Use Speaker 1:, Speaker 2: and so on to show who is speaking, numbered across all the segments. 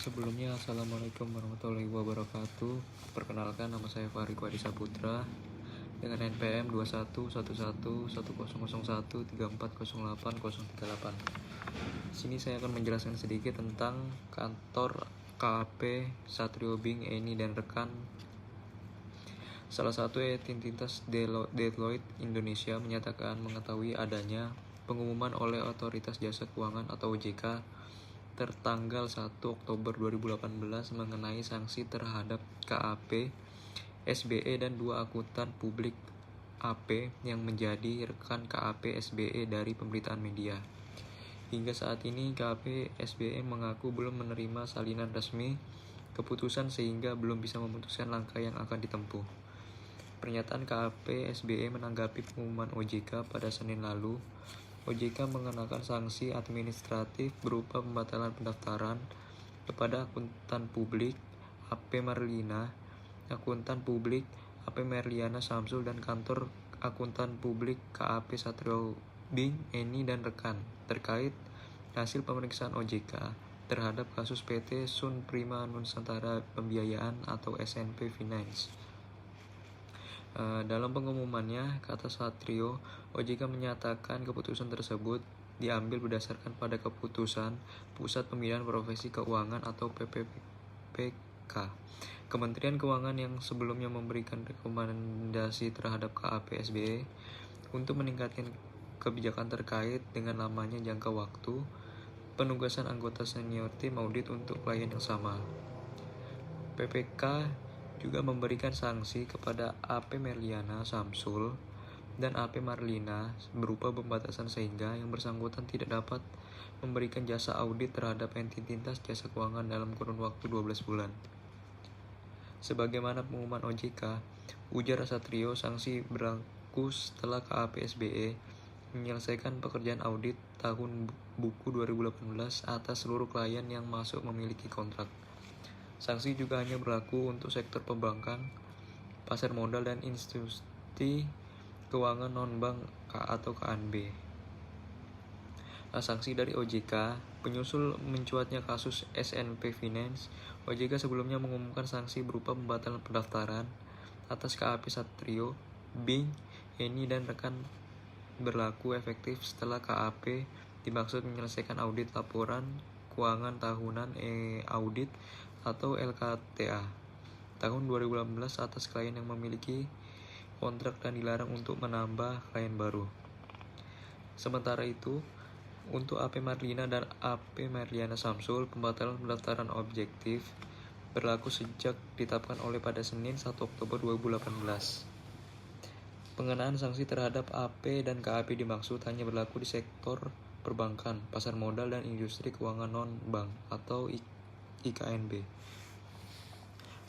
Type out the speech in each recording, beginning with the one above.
Speaker 1: Sebelumnya, Assalamualaikum warahmatullahi wabarakatuh. Perkenalkan, nama saya Fahri Kwadi Saputra dengan NPM 21111001340808. Di sini saya akan menjelaskan sedikit tentang kantor KAP Satrio Bing, Eni dan rekan. Salah satu entitas Deloitte Indonesia menyatakan mengetahui adanya pengumuman oleh Otoritas Jasa Keuangan atau OJK tertanggal 1 Oktober 2018 mengenai sanksi terhadap KAP, SBE dan 2 akuntan publik AP yang menjadi rekan KAP SBE dari pemberitaan media. Hingga saat ini KAP SBE mengaku belum menerima salinan resmi keputusan sehingga belum bisa memutuskan langkah yang akan ditempuh. Pernyataan KAP SBE menanggapi pengumuman OJK pada Senin lalu. OJK mengenakan sanksi administratif berupa pembatalan pendaftaran kepada akuntan publik AP Marlina, akuntan publik AP Merliana Samsul dan kantor akuntan publik KAP Satrio Bing, Eni dan rekan terkait hasil pemeriksaan OJK terhadap kasus PT Sun Prima Nusantara Pembiayaan atau SNP Finance. Dalam pengumumannya, kata Satrio, OJK menyatakan keputusan tersebut diambil berdasarkan pada keputusan Pusat Pembinaan Profesi Keuangan atau PPPK Kementerian Keuangan yang sebelumnya memberikan rekomendasi terhadap KAP SBE untuk meningkatkan kebijakan terkait dengan lamanya jangka waktu penugasan anggota senior tim audit untuk klien yang sama. PPK juga memberikan sanksi kepada AP Merliana Samsul dan AP Marlina berupa pembatasan sehingga yang bersangkutan tidak dapat memberikan jasa audit terhadap entitas jasa keuangan dalam kurun waktu 12 bulan. Sebagaimana pengumuman OJK, ujar Satrio, sanksi berlaku setelah KAP SBE menyelesaikan pekerjaan audit tahun buku 2018 atas seluruh klien yang masuk memiliki kontrak. Sanksi juga hanya berlaku untuk sektor perbankan, pasar modal, dan institusi keuangan non-bank atau KANB. Sanksi dari OJK, penyusul mencuatnya kasus SNP Finance, OJK sebelumnya mengumumkan sanksi berupa pembatalan pendaftaran atas KAP Satrio Bing, Eni dan rekan berlaku efektif setelah KAP dimaksud menyelesaikan audit laporan keuangan tahunan audit atau LKTA tahun 2018 atas klien yang memiliki kontrak dan dilarang untuk menambah klien baru. Sementara itu, untuk AP Marlina dan AP Merliana Samsul, pembatalan pendaftaran objektif berlaku sejak ditetapkan oleh pada Senin 1 Oktober 2018. Pengenaan sanksi terhadap AP dan KAP dimaksud hanya berlaku di sektor perbankan, pasar modal, dan industri keuangan non-bank atau IKNB.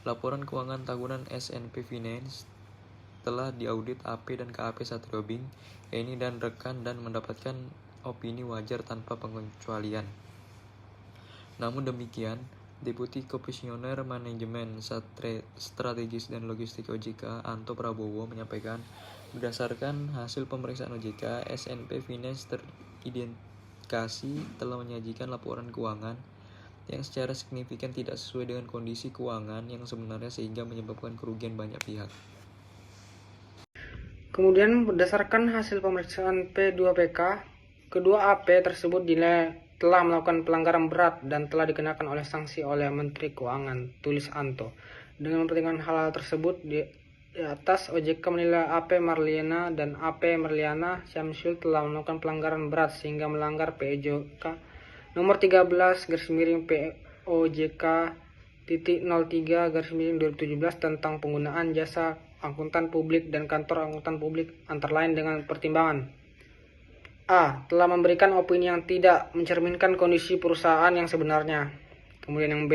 Speaker 1: Laporan keuangan tahunan SNP Finance telah diaudit AP dan KAP Satrio Bing, Eni dan rekan dan mendapatkan opini wajar tanpa pengecualian. Namun demikian, Deputi Komisioner Manajemen Strategis dan Logistik OJK Anto Prabowo menyampaikan, berdasarkan hasil pemeriksaan OJK, SNP Finance teridentifikasi telah menyajikan laporan keuangan yang secara signifikan tidak sesuai dengan kondisi keuangan yang sebenarnya sehingga menyebabkan kerugian banyak pihak.
Speaker 2: Kemudian berdasarkan hasil pemeriksaan P2PK, kedua AP tersebut dinilai telah melakukan pelanggaran berat dan telah dikenakan oleh sanksi oleh Menteri Keuangan, tulis Anto. Dengan mempertimbangkan hal tersebut, di atas OJK menilai AP Marliana dan AP Merliana Syamsul telah melakukan pelanggaran berat sehingga melanggar POJK nomor 13 POJK titik 03 2017 tentang penggunaan jasa akuntan publik dan kantor akuntan publik antara lain dengan pertimbangan A. Telah memberikan opini yang tidak mencerminkan kondisi perusahaan yang sebenarnya. Kemudian yang B.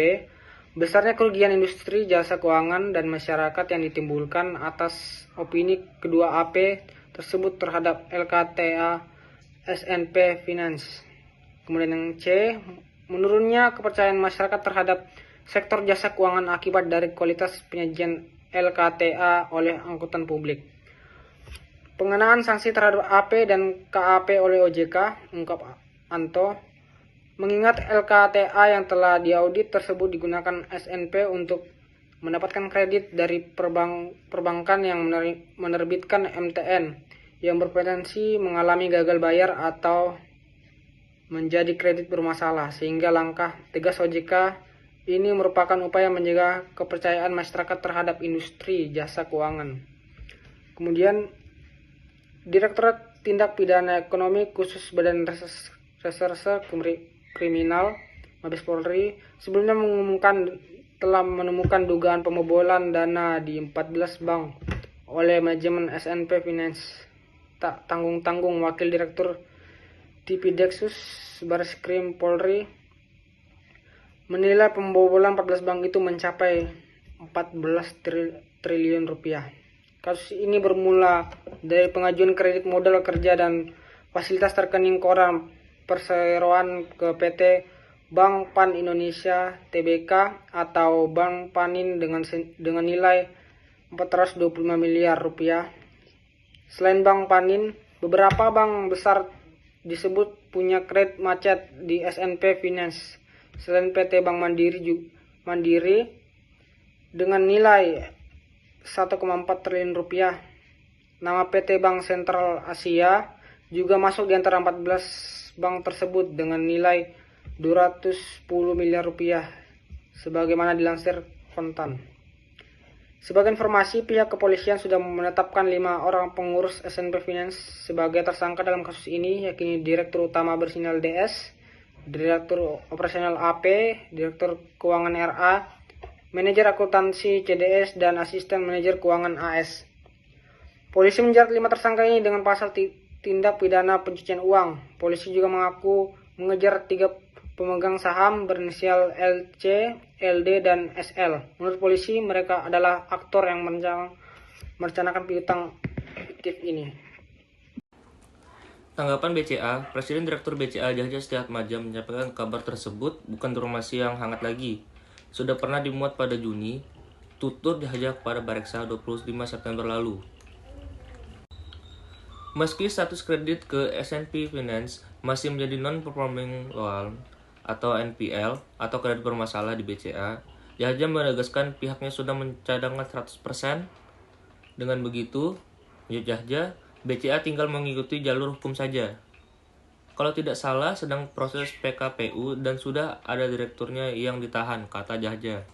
Speaker 2: Besarnya kerugian industri jasa keuangan dan masyarakat yang ditimbulkan atas opini kedua AP tersebut terhadap LKTA SNP Finance. Kemudian yang C. Menurunnya kepercayaan masyarakat terhadap sektor jasa keuangan akibat dari kualitas penyajian LKTA oleh angkutan publik. Pengenaan sanksi terhadap AP dan KAP oleh OJK, ungkap Anto, Mengingat LKTA yang telah diaudit tersebut digunakan SNP untuk mendapatkan kredit dari perbankan yang menerbitkan MTN yang berpotensi mengalami gagal bayar atau menjadi kredit bermasalah, sehingga langkah tegas OJK ini merupakan upaya menjaga kepercayaan masyarakat terhadap industri jasa keuangan. Kemudian, Direktorat Tindak Pidana Ekonomi Khusus Badan Reserse Kriminal Mabes Polri sebelumnya telah menemukan dugaan pembobolan dana di 14 bank oleh manajemen SNP Finance. Tak tanggung-tanggung, Wakil Direktur Tipideksus Bareskrim Polri menilai pembobolan 14 bank itu mencapai 14 triliun rupiah. Kasus ini bermula dari pengajuan kredit modal kerja dan fasilitas rekening koran perseroan ke PT Bank Pan Indonesia Tbk atau Bank Panin dengan nilai 425 miliar rupiah. Selain Bank Panin, beberapa bank besar disebut punya kredit macet di SNP Finance. Selain PT Bank Mandiri dengan nilai 1,4 triliun rupiah. Nama PT Bank Sentral Asia juga masuk di antara 14 bank tersebut dengan nilai 210 miliar rupiah, sebagaimana dilansir Kontan. Sebagai informasi, pihak kepolisian sudah menetapkan 5 orang pengurus SNP Finance sebagai tersangka dalam kasus ini, yakni Direktur Utama Bersinyal DS, Direktur Operasional AP, Direktur Keuangan RA, Manajer Akuntansi CDS, dan Asisten Manajer Keuangan AS. Polisi menjerat 5 tersangka ini dengan pasal tindak pidana pencucian uang. Polisi juga mengaku mengejar 3 pemegang saham berinisial LC, LD, dan SL. Menurut polisi, mereka adalah aktor yang merencanakan piutang fiktif ini.
Speaker 1: Tanggapan BCA, Presiden Direktur BCA Yahya Setiatmadja menyampaikan kabar tersebut bukan informasi yang hangat lagi. Sudah pernah dimuat pada Juni, tutur Yahya kepada Bareksa 25 September lalu. Meski status kredit ke SNP Finance masih menjadi non-performing loan atau NPL atau kredit bermasalah di BCA, Yahya menegaskan pihaknya sudah mencadangkan 100%. Dengan begitu, menurut Yahya, BCA tinggal mengikuti jalur hukum saja. Kalau tidak salah sedang proses PKPU dan sudah ada direkturnya yang ditahan, kata Yahya.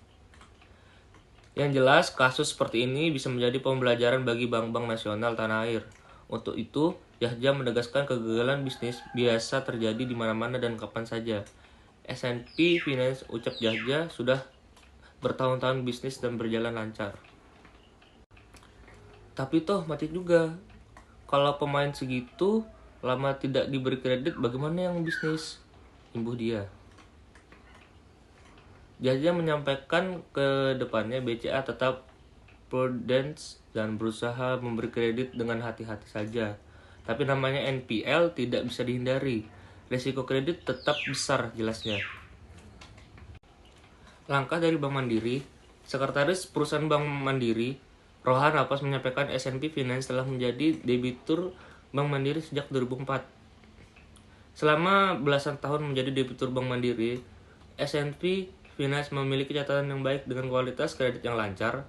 Speaker 1: Yang jelas, kasus seperti ini bisa menjadi pembelajaran bagi bank-bank nasional tanah air. Untuk itu, Yahya menegaskan kegagalan bisnis biasa terjadi di mana-mana dan kapan saja. SNP Finance, ucap Yahya, sudah bertahun-tahun bisnis dan berjalan lancar. Tapi toh mati juga. Kalau pemain segitu lama tidak diberi kredit, bagaimana yang bisnis? Imbuh dia. Yahya menyampaikan ke depannya BCA tetap prudence dan berusaha memberi kredit dengan hati-hati saja. Tapi namanya NPL tidak bisa dihindari. Risiko kredit tetap besar, jelasnya. Langkah dari Bank Mandiri, Sekretaris Perusahaan Bank Mandiri, Rohan Apas menyampaikan SNP Finance telah menjadi debitur Bank Mandiri sejak 2004. Selama belasan tahun menjadi debitur Bank Mandiri, SNP Finance memiliki catatan yang baik dengan kualitas kredit yang lancar.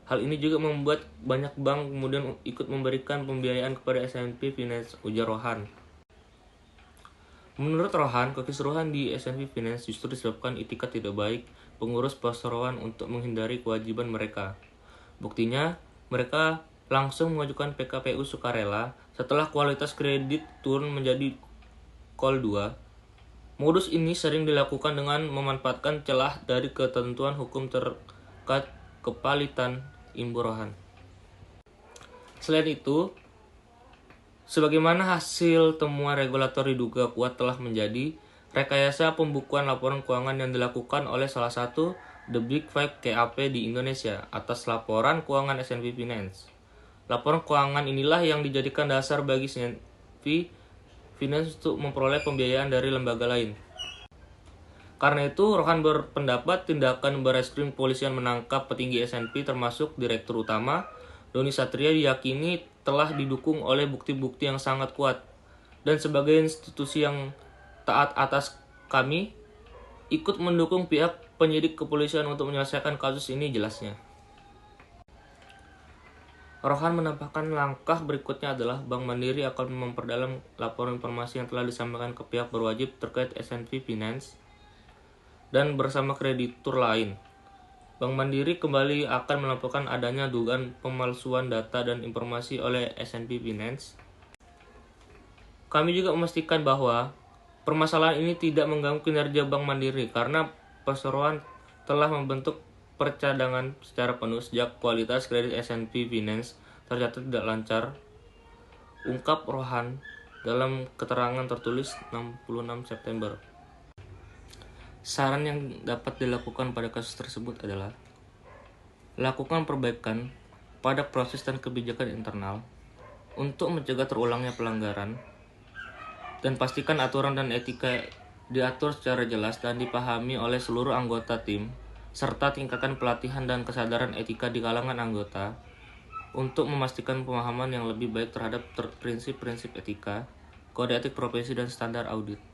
Speaker 1: Hal ini juga membuat banyak bank kemudian ikut memberikan pembiayaan kepada SNP Finance, ujar Rohan. Menurut Rohan, kekisruhan di SNP Finance justru disebabkan itikat tidak baik pengurus perseroan untuk menghindari kewajiban mereka. Buktinya, mereka langsung mengajukan PKPU sukarela setelah kualitas kredit turun menjadi Call 2. Modus ini sering dilakukan dengan memanfaatkan celah dari ketentuan hukum terkait kepalitan, imbuh Rohan. Selain itu, sebagaimana hasil temuan regulator diduga kuat telah menjadi rekayasa pembukuan laporan keuangan yang dilakukan oleh salah satu The Big Five KAP di Indonesia atas laporan keuangan SNP Finance. Laporan keuangan inilah yang dijadikan dasar bagi SNP Finance untuk memperoleh pembiayaan dari lembaga lain. Karena itu, Rohan berpendapat tindakan Bareskrim Polisian menangkap petinggi SNP termasuk Direktur Utama Doni Satria diyakini telah didukung oleh bukti-bukti yang sangat kuat. Dan sebagai institusi yang taat atas
Speaker 3: Kami ikut mendukung pihak penyidik kepolisian untuk menyelesaikan kasus ini, jelasnya. Rohan menambahkan langkah berikutnya adalah Bank Mandiri akan memperdalam laporan informasi yang telah disampaikan ke pihak berwajib terkait S&P Finance dan bersama kreditur lain. Bank Mandiri kembali akan melaporkan adanya dugaan pemalsuan data dan informasi oleh S&P Finance. Kami juga memastikan bahwa permasalahan ini tidak mengganggu kinerja Bank Mandiri karena perseroan telah membentuk percadangan secara penuh sejak kualitas kredit S&P Finance tercatat tidak lancar, ungkap Rohan dalam keterangan tertulis 66 September. Saran yang dapat dilakukan pada kasus tersebut adalah lakukan perbaikan pada proses dan kebijakan internal untuk mencegah terulangnya pelanggaran, dan pastikan aturan dan etika diatur secara jelas dan dipahami oleh seluruh anggota tim, serta tingkatkan pelatihan dan kesadaran etika di kalangan anggota untuk memastikan pemahaman yang lebih baik terhadap prinsip-prinsip etika, kode etik profesi, dan standar audit.